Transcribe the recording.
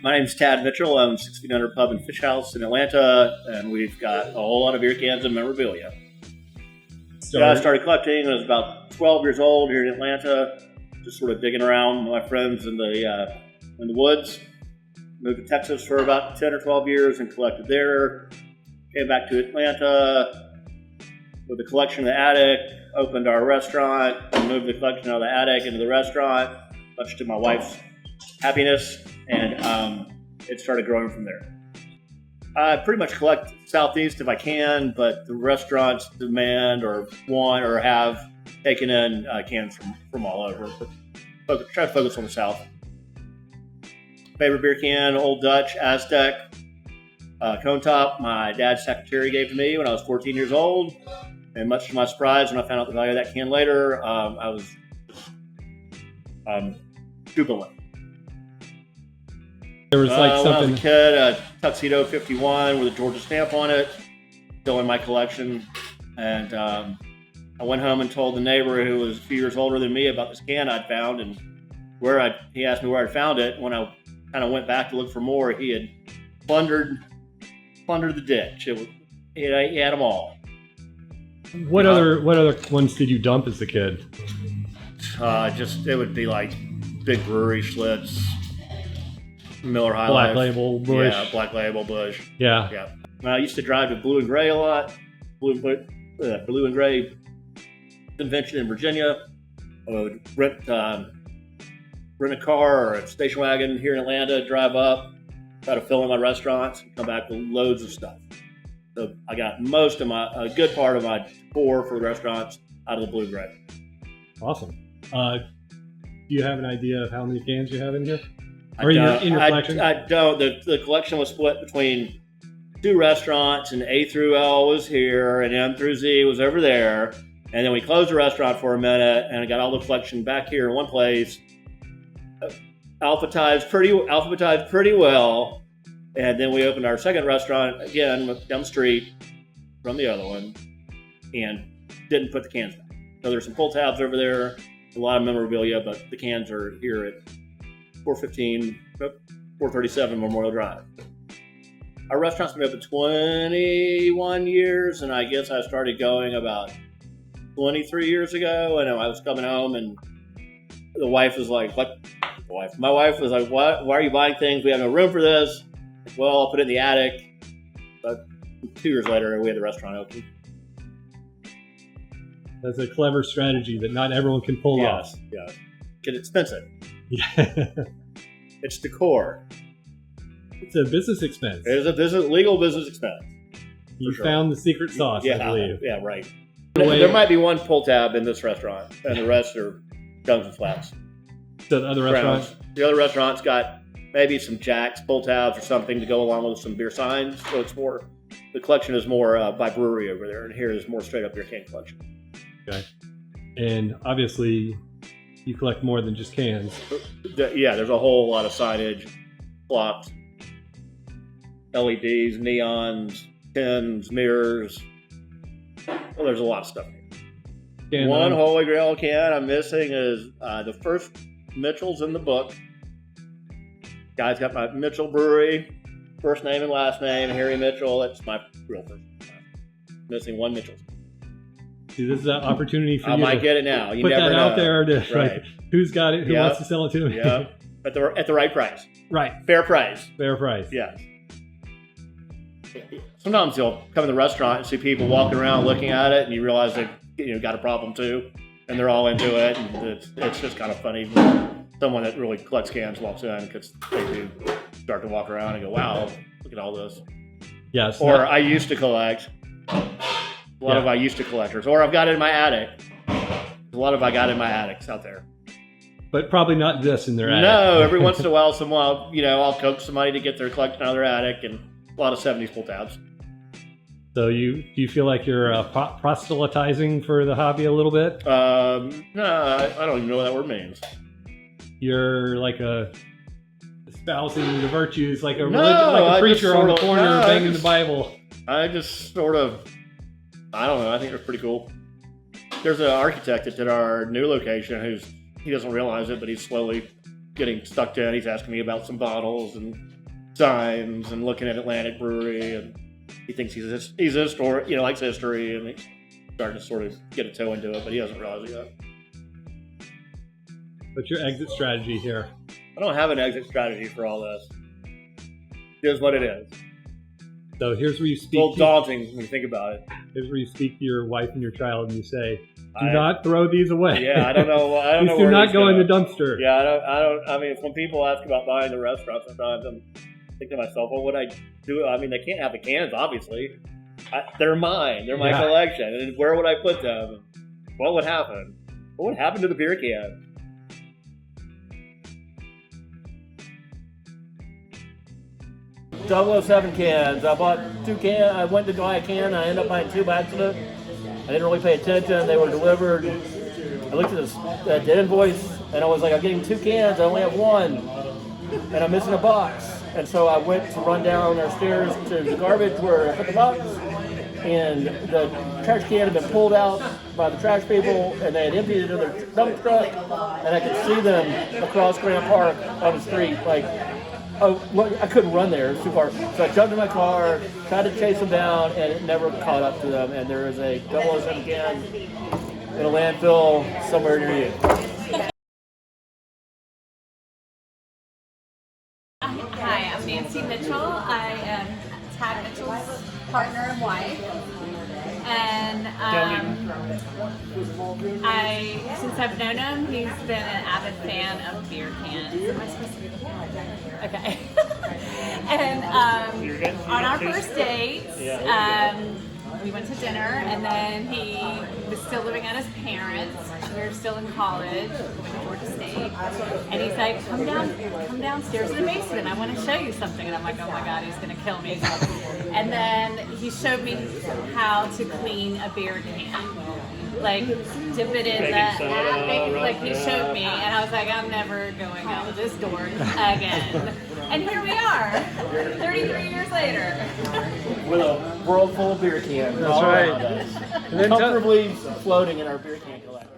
My name's Tad Mitchell. I own 6 Feet Under Pub and Fish House in Atlanta, and we've got a whole lot of beer cans and memorabilia. I started collecting when I was about 12 years old here in Atlanta, just sort of digging around with my friends in the woods. Moved to Texas for about 10 or 12 years and collected there. Came back to Atlanta with a collection in the attic, opened our restaurant, and moved the collection out of the attic into the restaurant, much to my wife's happiness, and it started growing from there. I pretty much collect Southeast if I can, but the restaurants demand or want or have taken in cans from all over. But try to focus on the South. Favorite beer can, Old Dutch, Aztec, Cone Top. My dad's secretary gave to me when I was 14 years old. And much to my surprise, when I found out the value of that can later, I was jubilant. There was like something. When I was a kid, a Tuxedo 51 with a Georgia stamp on it, still in my collection. And I went home and told the neighbor who was a few years older than me about this can I'd found, and he asked me where I'd found it. When I kind of went back to look for more, he had plundered the ditch. He had them all. What other ones did you dump as a kid? It would be like big brewery Schlitz, Miller High Black Life. Label, Bush. Yeah, Black Label, Bush. Yeah. I used to drive to Blue and Gray a lot. Blue and Gray convention in Virginia. I would rent a car or a station wagon here in Atlanta, drive up, try to fill in my restaurants, and come back with loads of stuff. So I got a good part of my tour for the restaurants out of the Blue and Gray. Awesome. Do you have an idea of how many cans you have in here? Or in your collection? I don't. The collection was split between 2 restaurants, and A through L was here, and M through Z was over there. And then we closed the restaurant for a minute, and I got all the collection back here in one place, alphabetized pretty well. And then we opened our second restaurant again down the street from the other one, and didn't put the cans back. So there's some pull tabs over there, a lot of memorabilia, but the cans are here at 437 Memorial Drive. Our restaurant's been open 21 years, and I guess I started going about 23 years ago. And I was coming home, and the wife was like, "What?" My wife was like, "What? Why are you buying things? We have no room for this." Well, I'll put it in the attic. But 2 years later, we had the restaurant open. That's a clever strategy that not everyone can pull off. Yes. It's expensive. Yeah. It's decor. It's a business expense. It is a legal business expense. You found the secret sauce, I believe. Yeah, right. There might be one pull tab in this restaurant, and the rest are guns and flats. So the other restaurants? The other restaurant's got maybe some jacks, pull tabs, or something to go along with some beer signs. So it's more, the collection is more by brewery over there, and here is more straight up beer can collection. Okay. And obviously, you collect more than just cans. Yeah, there's a whole lot of signage, clocks, LEDs, neons, tins, mirrors. Well, there's a lot of stuff here. One Holy Grail can I'm missing is the first Mitchell's in the book. Guy's got my Mitchell Brewery, first name and last name, Harry Mitchell. That's my real first name. Missing one Mitchell. See, this is an opportunity for you. I might get it now. You put never that know. out there. Right. Like, who's got it? Who wants to sell it to me? Yeah. At the right price. Right. Fair price. Fair price. Yeah. Sometimes you'll come in the restaurant and see people walking around looking at it, and you realize they've got a problem too, and they're all into it, and it's just kind of funny when someone that really collects cans walks in, because they do start to walk around and go, "Wow, look at all this." Yes. Or I used to collect. A lot of I used to collectors, or I've got it in my attic. A lot of I got in my attics out there. But probably not this in their attic. No, every once in a while, I'll coax somebody to get their collection out of their attic, and a lot of 70s pull tabs. So do you feel like you're proselytizing for the hobby a little bit? No, I don't even know what that word means. You're like espousing the virtues, like a preacher on the corner banging the Bible. I just sort of, I don't know. I think they're pretty cool. There's an architect that did our new location he doesn't realize it, but he's slowly getting stuck in. He's asking me about some bottles and signs and looking at Atlantic Brewery, and he thinks he's a historian, likes history, and he's starting to sort of get a toe into it, but he doesn't realize it yet. What's your exit strategy here? I don't have an exit strategy for all this. Here's what it is. So here's where you speak. It's a little daunting when you think about it. Here's where you speak to your wife and your child, and you say, "Do not throw these away." Yeah, I don't know. These do not go in the dumpster. Yeah, I don't. I mean, when people ask about buying the restaurant, sometimes I'm thinking to myself, "Well, what would I do?" I mean, they can't have the cans, obviously. They're mine. They're my collection. And where would I put them? What would happen? What would happen to the beer can? 007 cans. I bought 2 cans. I went to buy a can. I ended up buying 2 by accident. I didn't really pay attention. They were delivered. I looked at the invoice, and I was like, I'm getting 2 cans. I only have 1, and I'm missing a box. And so I went to run down our stairs to the garbage where I put the box, and the trash can had been pulled out by the trash people, and they had emptied it in their dump truck, and I could see them across Grant Park on the street, like, oh, look, I couldn't run there, it was too far. So I jumped in my car, tried to chase them down, and it never caught up to them, and there is a 007 can in a landfill somewhere near you. Hi, I'm Nancy Mitchell. I am Tad Mitchell's partner and wife. And since I've known him, he's been an avid fan of beer cans. Am I supposed to be the Okay. And on our first date, we went to dinner, and then he was still living at his parents. We were still in college, went to Georgia State, and he's like, come downstairs in the basement. I want to show you something. And I'm like, oh my God, he's going to kill me. And then he showed me how to clean a beer can. Like, dip it in like he showed me, and I was like, I'm never going out this door again. And here we are, 33 years later. With a world full of beer cans. That's right. Comfortably floating in our beer can collection.